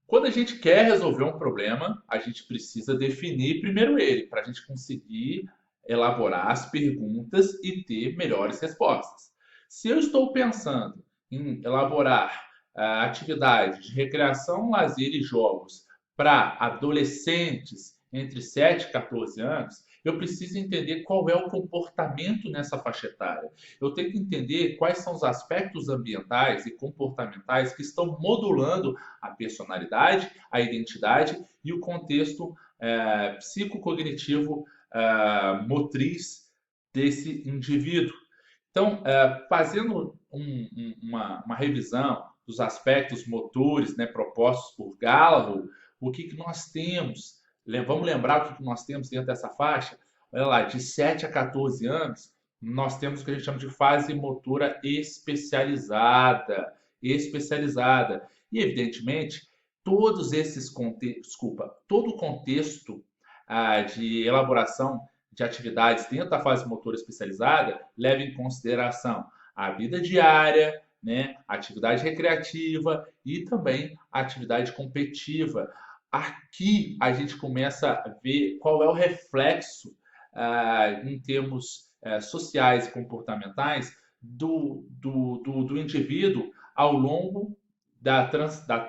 Quando a gente quer resolver um problema, a gente precisa definir primeiro ele, para a gente conseguir elaborar as perguntas e ter melhores respostas. Se eu estou pensando em elaborar atividades de recreação, lazer e jogos para adolescentes entre 7 e 14 anos, eu preciso entender qual é o comportamento nessa faixa etária. Eu tenho que entender quais são os aspectos ambientais e comportamentais que estão modulando a personalidade, a identidade e o contexto psicocognitivo motriz desse indivíduo. Então, fazendo uma revisão dos aspectos motores, né, propostos por Gallagher, o que nós temos? Vamos lembrar o que nós temos dentro dessa faixa? Olha lá, de 7 a 14 anos, nós temos o que a gente chama de fase motora especializada. Especializada. E, evidentemente, todos esses contextos, desculpa, todo o contexto de elaboração de atividades dentro da fase motora especializada leva em consideração a vida diária, né, a atividade recreativa e também a atividade competitiva. Aqui a gente começa a ver qual é o reflexo em termos sociais e comportamentais do indivíduo ao longo da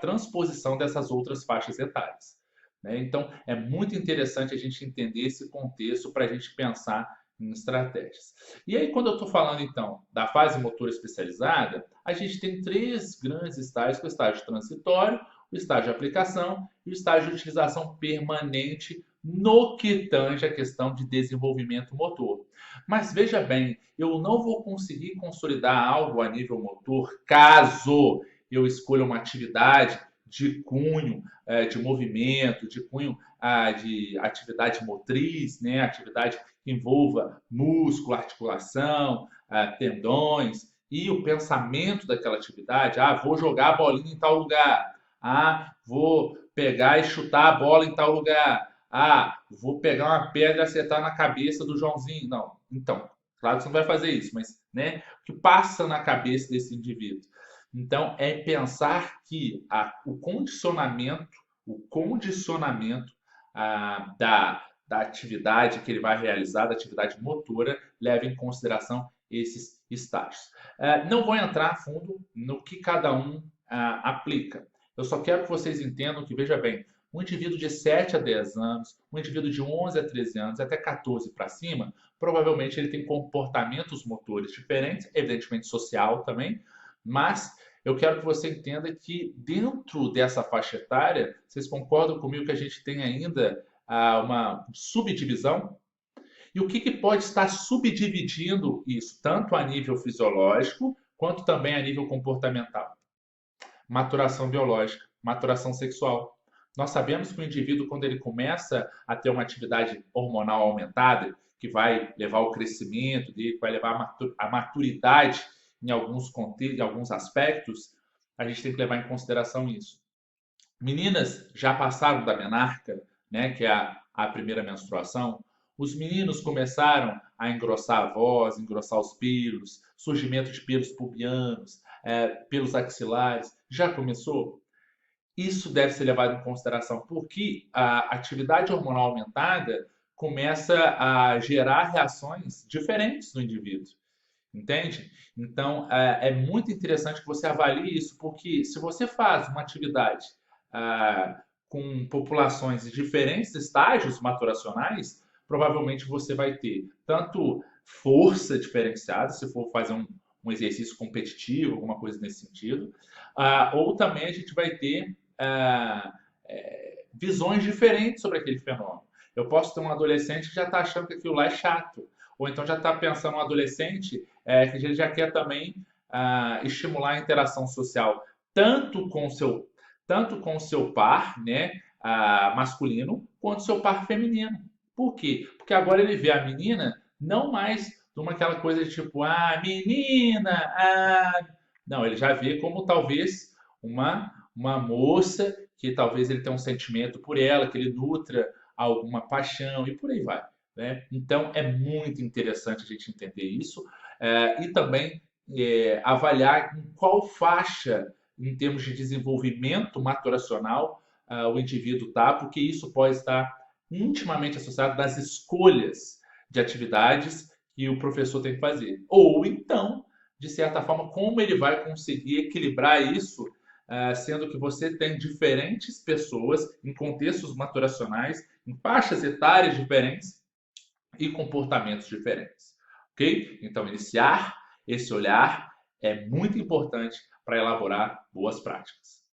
transposição dessas outras faixas etárias. Né? Então, é muito interessante a gente entender esse contexto para a gente pensar em estratégias. E aí, quando eu estou falando, então, da fase motora especializada, a gente tem três grandes estágios, que é o estágio transitório, o estágio de aplicação e o estágio de utilização permanente no que tange a questão de desenvolvimento motor. Mas veja bem, eu não vou conseguir consolidar algo a nível motor caso eu escolha uma atividade de cunho de movimento, de cunho de atividade motriz, né? Atividade que envolva músculo, articulação, tendões e o pensamento daquela atividade. Ah, vou jogar a bolinha em tal lugar. Ah, vou pegar e chutar a bola em tal lugar. Ah, vou pegar uma pedra e acertar na cabeça do Joãozinho. Não, então, claro que você não vai fazer isso, mas né, o que passa na cabeça desse indivíduo? Então, é pensar que o condicionamento da atividade que ele vai realizar, da atividade motora, leva em consideração esses estágios. Não vou entrar a fundo no que cada um aplica. Eu só quero que vocês entendam que, veja bem, um indivíduo de 7 a 10 anos, um indivíduo de 11 a 13 anos, até 14 para cima, provavelmente ele tem comportamentos motores diferentes, evidentemente social também, mas eu quero que você entenda que dentro dessa faixa etária, vocês concordam comigo que a gente tem ainda uma subdivisão? E o que pode estar subdividindo isso, tanto a nível fisiológico, quanto também a nível comportamental? Maturação biológica, maturação sexual. Nós sabemos que o indivíduo, quando ele começa a ter uma atividade hormonal aumentada, que vai levar ao crescimento dele, que vai levar à maturidade em alguns contextos, em alguns aspectos, a gente tem que levar em consideração isso. Meninas já passaram da menarca, né, que é a primeira menstruação. Os meninos começaram a engrossar a voz, engrossar os pelos, surgimento de pelos pubianos, pelos axilares. Já começou? Isso deve ser levado em consideração porque a atividade hormonal aumentada começa a gerar reações diferentes no indivíduo. Entende? Então, é muito interessante que você avalie isso, porque se você faz uma atividade com populações de diferentes estágios maturacionais, provavelmente você vai ter tanto força diferenciada, se for fazer um exercício competitivo, alguma coisa nesse sentido, ou também a gente vai ter visões diferentes sobre aquele fenômeno. Eu posso ter um adolescente que já está achando que aquilo lá é chato, ou então já está pensando um adolescente que ele já quer também estimular a interação social tanto com o seu, tanto com o seu par, né, masculino, quanto o seu par feminino. Por quê? Porque agora ele vê a menina não mais de aquela coisa de tipo, menina, não, ele já vê como talvez uma moça que talvez ele tenha um sentimento por ela, que ele nutra alguma paixão e por aí vai. Né? Então é muito interessante a gente entender isso e também avaliar em qual faixa, em termos de desenvolvimento maturacional, o indivíduo está, porque isso pode estar intimamente associado das escolhas de atividades que o professor tem que fazer. Ou então, de certa forma, como ele vai conseguir equilibrar isso, sendo que você tem diferentes pessoas em contextos maturacionais, em faixas etárias diferentes e comportamentos diferentes. Ok? Então, iniciar esse olhar é muito importante para elaborar boas práticas.